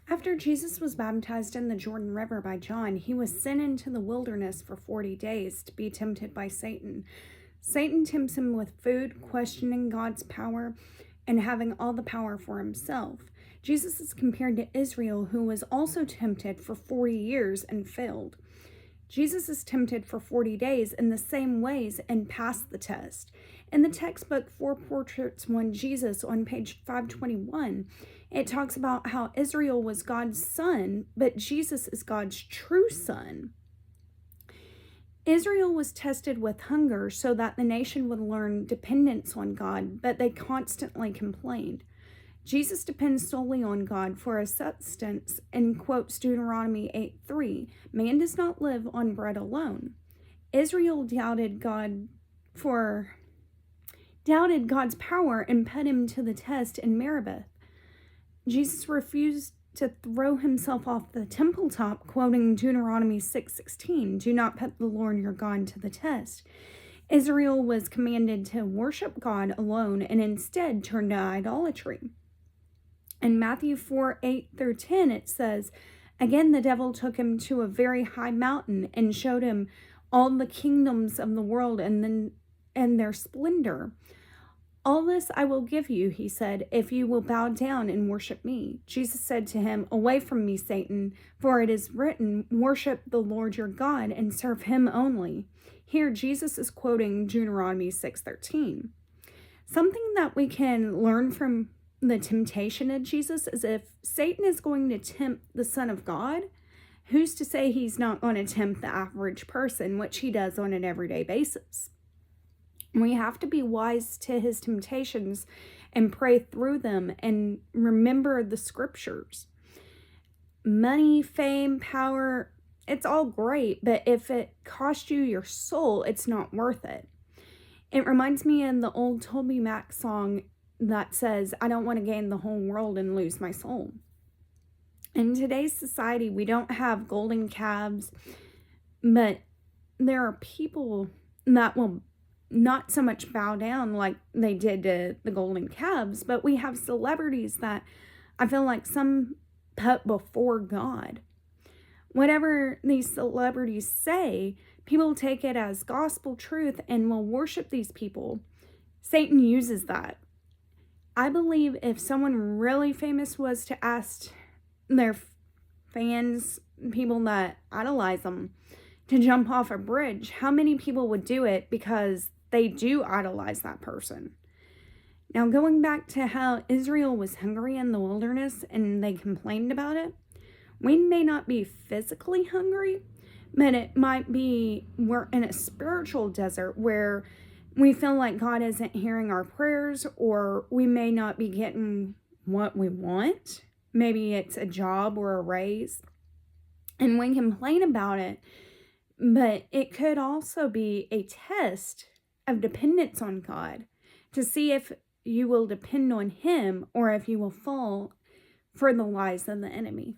After Jesus was baptized in the Jordan River by John, he was sent into the wilderness for 40 days to be tempted by Satan. Satan tempts him with food, questioning God's power, and having all the power for himself. Jesus is compared to Israel, who was also tempted for 40 years and failed. Jesus is tempted for 40 days in the same ways and passed the test. In the textbook Four Portraits, One Jesus on page 521, it talks about how Israel was God's son, but Jesus is God's true son. Israel was tested with hunger so that the nation would learn dependence on God, but they constantly complained. Jesus depends solely on God for his sustenance and quotes Deuteronomy 8:3, "Man does not live on bread alone." Israel doubted God's power and put him to the test in Meribah. Jesus refused to throw himself off the temple top, quoting Deuteronomy 6:16, "Do not put the Lord your God to the test." Israel was commanded to worship God alone and instead turn to idolatry. In Matthew 4:8-10, it says, "Again the devil took him to a very high mountain and showed him all the kingdoms of the world and their splendor. All this I will give you," he said, "if you will bow down and worship me." Jesus said to him, "Away from me, Satan, for it is written, 'Worship the Lord your God and serve him only.'" Here, Jesus is quoting Deuteronomy 6:13. Something that we can learn from the temptation of Jesus is if Satan is going to tempt the Son of God, who's to say he's not going to tempt the average person, which he does on an everyday basis? We have to be wise to his temptations and pray through them and remember the scriptures. Money, fame, power, it's all great, but if it costs you your soul, it's not worth it. It reminds me of the old Toby Mac song that says, "I don't want to gain the whole world and lose my soul." In today's society, we don't have golden calves, but there are people that will not so much bow down like they did to the golden calves, but we have celebrities that I feel like some put before God. Whatever these celebrities say, people take it as gospel truth and will worship these people. Satan uses that. I believe if someone really famous was to ask their fans, people that idolize them, to jump off a bridge, how many people would do it because they do idolize that person? Now, going back to how Israel was hungry in the wilderness and they complained about it, we may not be physically hungry, but it might be we're in a spiritual desert where we feel like God isn't hearing our prayers, or we may not be getting what we want. Maybe it's a job or a raise, and we complain about it, but it could also be a test of dependence on God to see if you will depend on him or if you will fall for the lies of the enemy.